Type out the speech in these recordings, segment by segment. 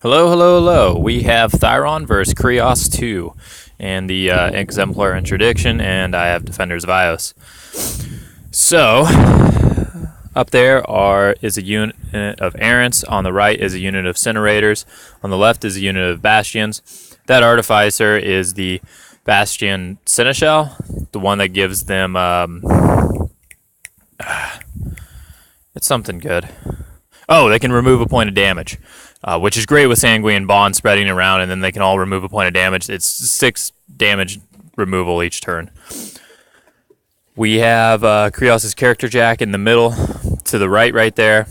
Hello, hello, hello. We have Thyron Vs Kreoss 2 and the Exemplar Interdiction, and I have Defenders of Ios. So, up there is a unit of Errants, on the right is a unit of Cinerators, on the left is a unit of Bastians. That Artificer is the Bastian Seneshal, the one that gives them, it's something good. Oh, they can remove a point of damage. Which is great with Sanguine Bond spreading around, and then they can all remove a point of damage. It's 6 damage removal each turn. We have Kreoss' character jack in the middle, to the right there.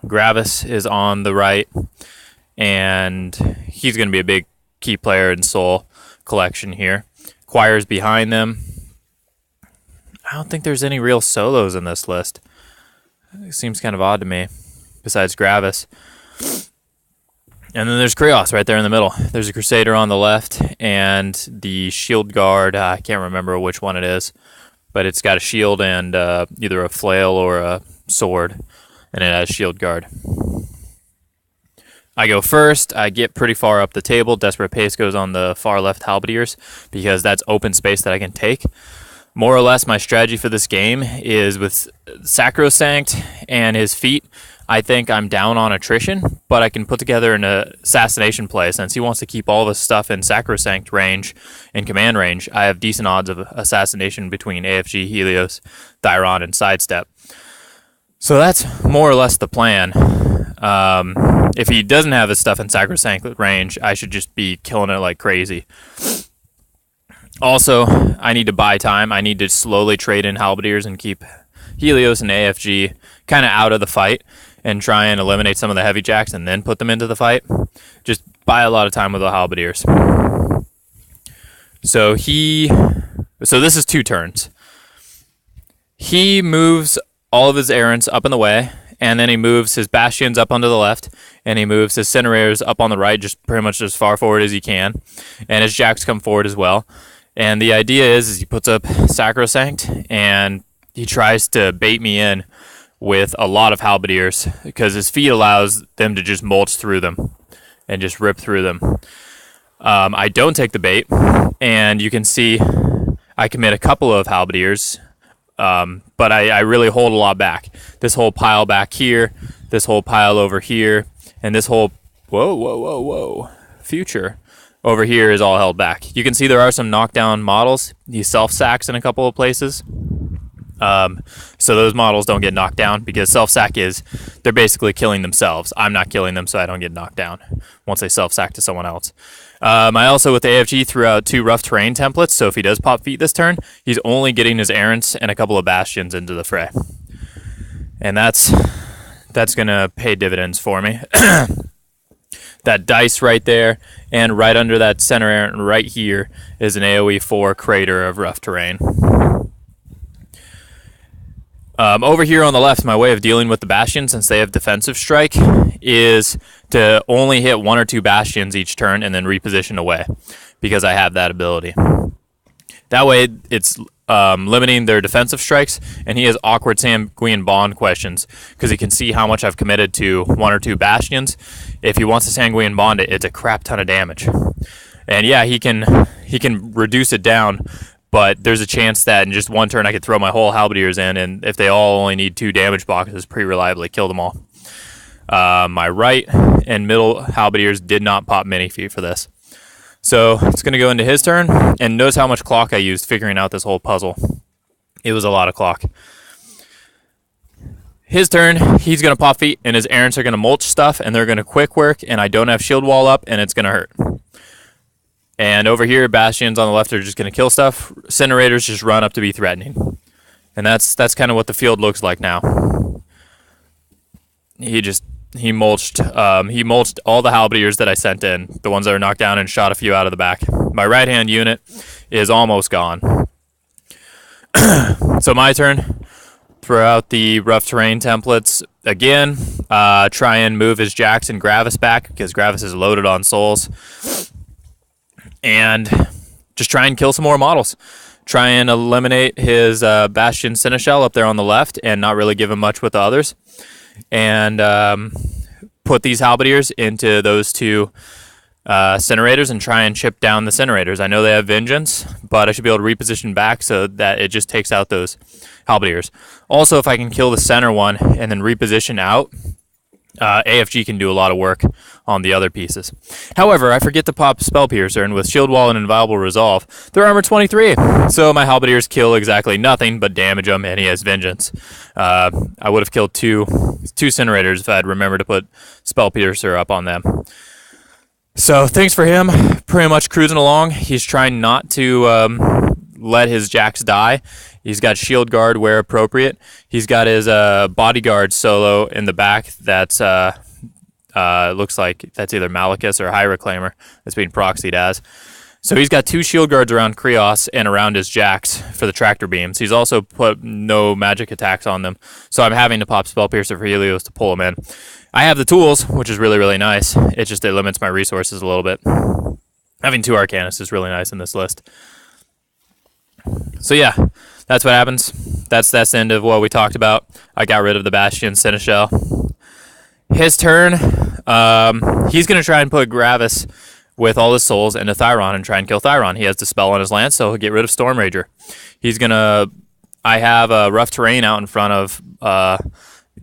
Gravus is on the right, and he's going to be a big key player in Soul collection here. Choir's behind them. I don't think there's any real solos in this list. It seems kind of odd to me, besides Gravus. And then there's Kreoss right there in the middle. There's a Crusader on the left, and the shield guard, I can't remember which one it is, but it's got a shield and either a flail or a sword, and it has shield guard. I go first. I get pretty far up the table. Desperate Pace goes on the far left halberdiers, because that's open space that I can take. More or less, my strategy for this game is with Sacrosanct and his feet. I think I'm down on attrition, but I can put together an assassination play. Since he wants to keep all of his stuff in Sacrosanct range and command range, I have decent odds of assassination between AFG, Helios, Thyron, and Sidestep. So that's more or less the plan. If he doesn't have his stuff in Sacrosanct range, I should just be killing it like crazy. Also, I need to buy time. I need to slowly trade in halberdiers and keep Helios and AFG kind of out of the fight, and try and eliminate some of the heavy jacks and then put them into the fight. Just buy a lot of time with the halberdiers. So this is 2 turns. He moves all of his Errants up in the way, and then he moves his Bastians up onto the left, and he moves his Cinerators up on the right, just pretty much as far forward as he can, and his jacks come forward as well. And the idea is he puts up Sacrosanct, and he tries to bait me in with a lot of halberdiers, because his feet allows them to just mulch through them and just rip through them. I don't take the bait, and you can see I commit a couple of halberdiers, but I really hold a lot back. This whole pile back here, this whole pile over here, and this whole future over here is all held back. You can see there are some knockdown models. He self-sacks in a couple of places. So those models don't get knocked down, because self-sack they're basically killing themselves. I'm not killing them, so I don't get knocked down once they self-sack to someone else. I also, with the AFG, threw out 2 rough terrain templates, so if he does pop feet this turn, he's only getting his Errants and a couple of Bastians into the fray. And that's going to pay dividends for me. That dice right there, and right under that center Errant right here is an AoE 4 Crater of rough terrain. Over here on the left, my way of dealing with the Bastians, since they have defensive strike, is to only hit 1 or 2 Bastians each turn and then reposition away, because I have that ability. That way, it's limiting their defensive strikes, and he has awkward Sanguine Bond questions, because he can see how much I've committed to 1 or 2 Bastians. If he wants to Sanguine Bond it, it's a crap ton of damage. And yeah, he can reduce it down, but there's a chance that in just 1 turn I could throw my whole halberdiers in, and if they all only need 2 damage boxes, pretty reliably kill them all. My right and middle halberdiers did not pop mini feet for this. So it's going to go into his turn, and notice how much clock I used figuring out this whole puzzle. It was a lot of clock. His turn, he's going to pop feet, and his Errants are going to mulch stuff, and they're going to quick work, and I don't have shield wall up, and it's going to hurt. And over here, Bastians on the left are just going to kill stuff. Cinerators just run up to be threatening. And that's kind of what the field looks like now. He mulched all the halberdiers that I sent in, the ones that are knocked down, and shot a few out of the back. My right-hand unit is almost gone. So my turn. Throw out the rough terrain templates again. Try and move his jacks and Gravus back, because Gravus is loaded on souls. And just try and kill some more models. Try and eliminate his Bastian Seneshal up there on the left, and not really give him much with the others. And put these halberdiers into those two Cinerators and try and chip down the Cinerators. I know they have Vengeance, but I should be able to reposition back so that it just takes out those halberdiers. Also, if I can kill the center one and then reposition out, AFG can do a lot of work on the other pieces. However, I forget to pop Spell Piercer, and with Shield Wall and Inviolable Resolve, they're armor 23. So my halberdiers kill exactly nothing but damage them, and he has Vengeance. I would have killed two Cinerators if I had remembered to put Spell Piercer up on them. So thanks for him. Pretty much cruising along. He's trying not to let his jacks die. He's got Shield Guard where appropriate. He's got his bodyguard solo in the back. That's looks like that's either Malachus or High Reclaimer that's being proxied as. So he's got 2 Shield Guards around Kreoss and around his jacks for the tractor beams. He's also put no magic attacks on them. So I'm having to pop Spell Piercer for Helios to pull him in. I have the tools, which is really, really nice. It limits my resources a little bit. Having 2 Arcanists is really nice in this list. So yeah, that's what happens. That's the end of what we talked about. I got rid of the Bastian Seneshal. His turn, he's going to try and put Gravus with all his souls into Thyron and try and kill Thyron. He has the spell on his lance, so he'll get rid of Storm Rager. I have a rough terrain out in front of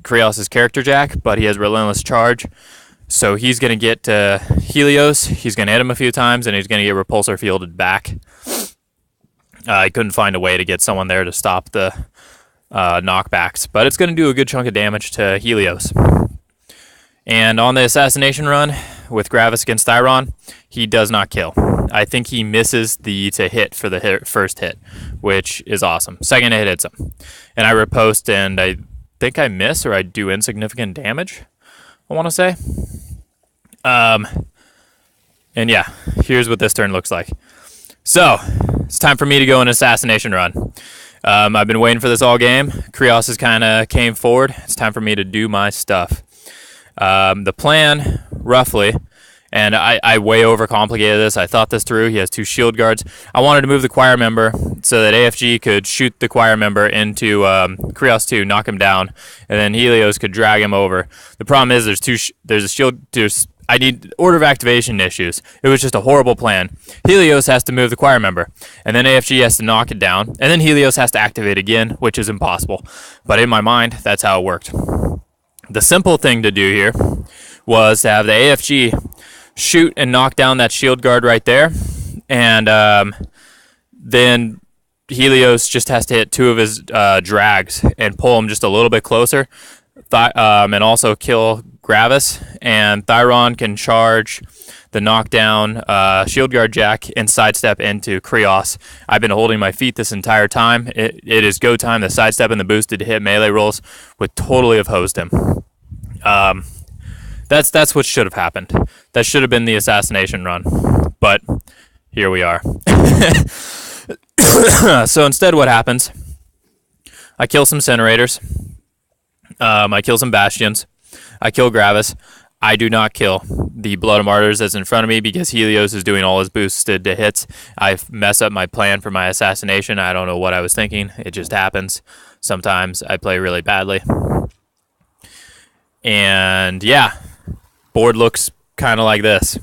Kreoss' character jack, but he has Relentless Charge. So he's going to get to Helios, he's going to hit him a few times, and he's going to get Repulsor fielded back. I couldn't find a way to get someone there to stop the knockbacks, but it's going to do a good chunk of damage to Helios. And on the assassination run with Gravus against Thyron, he does not kill. I think he misses the to hit for the first hit, which is awesome. Second hit hits him. And I riposte, and I think I miss or I do insignificant damage, I want to say. And yeah, here's what this turn looks like. So, it's time for me to go an assassination run. I've been waiting for this all game. Kreoss has kind of came forward. It's time for me to do my stuff. The plan, roughly, and I way overcomplicated this. I thought this through. He has 2 Shield Guards. I wanted to move the choir member so that AFG could shoot the choir member into Kreoss 2, knock him down, and then Helios could drag him over. The problem is I need order of activation issues. It was just a horrible plan. Helios has to move the choir member, and then AFG has to knock it down, and then Helios has to activate again, which is impossible. But in my mind, that's how it worked. The simple thing to do here was to have the AFG shoot and knock down that Shield Guard right there, and then Helios just has to hit 2 of his drags and pull him just a little bit closer, and also kill Gravus, and Thyron can charge the knockdown Shield Guard jack and sidestep into Kreoss. I've been holding my feet this entire time. It is go time. The sidestep and the boosted to hit melee rolls would totally have hosed him. That's what should have happened. That should have been the assassination run, but here we are. So instead what happens, I kill some Cinerators, I kill some Bastians, I kill Gravus. I do not kill the Blood of Martyrs that's in front of me because Helios is doing all his boosted to hits. I mess up my plan for my assassination. I don't know what I was thinking. It just happens. Sometimes I play really badly. And yeah, board looks kind of like this.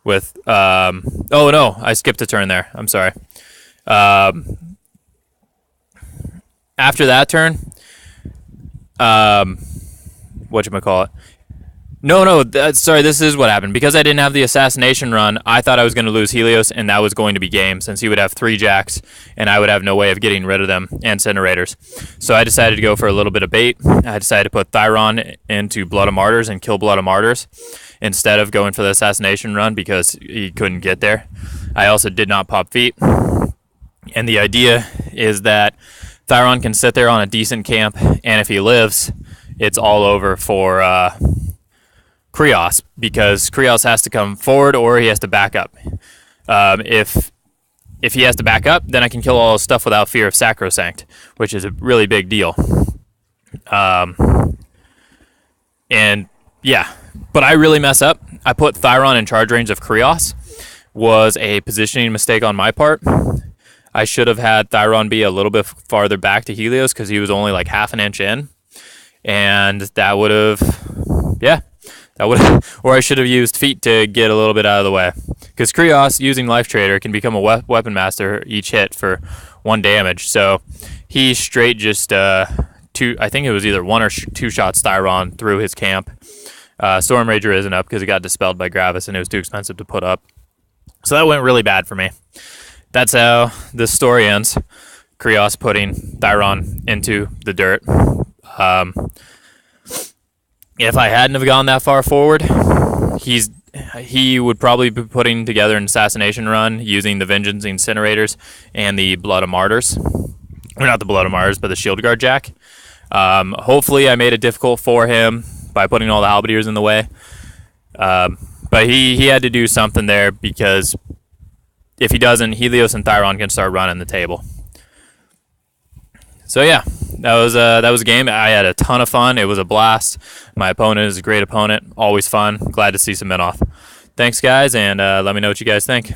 With oh no, I skipped a turn there. I'm sorry. After that turn, whatchamacallit? No, sorry, this is what happened. Because I didn't have the assassination run, I thought I was going to lose Helios, and that was going to be game, since he would have 3 jacks, and I would have no way of getting rid of them, and Cinerators. So I decided to go for a little bit of bait. I decided to put Thyron into Blood of Martyrs and kill Blood of Martyrs, instead of going for the assassination run, because he couldn't get there. I also did not pop feet. And the idea is that Thyron can sit there on a decent camp, and if he lives, it's all over for Kreoss, because Kreoss has to come forward or he has to back up. If he has to back up, then I can kill all his stuff without fear of Sacrosanct, which is a really big deal. And yeah, but I really mess up. I put Thyron in charge range of Kreoss. Was a positioning mistake on my part. I should have had Thyron be a little bit farther back to Helios because he was only like half an inch in. And that would have or I should have used feet to get a little bit out of the way. Because Kreoss, using Life Trader, can become a weapon master each hit for 1 damage. So he straight just two. I think it was either 1 or 2 shots Thyron through his camp. Storm Rager isn't up because it got dispelled by Gravus and it was too expensive to put up. So that went really bad for me. That's how this story ends. Kreoss putting Thyron into the dirt. If I hadn't have gone that far forward, he would probably be putting together an assassination run using the Vengeance Cinerators and the Blood of Martyrs. Or not the Blood of Martyrs, but the Shield Guard Jack. Hopefully I made it difficult for him by putting all the halberdiers in the way. But he had to do something there, because if he doesn't, Helios and Thyron can start running the table. So yeah, that was a game. I had a ton of fun. It was a blast. My opponent is a great opponent. Always fun. Glad to see some men off. Thanks, guys, and let me know what you guys think.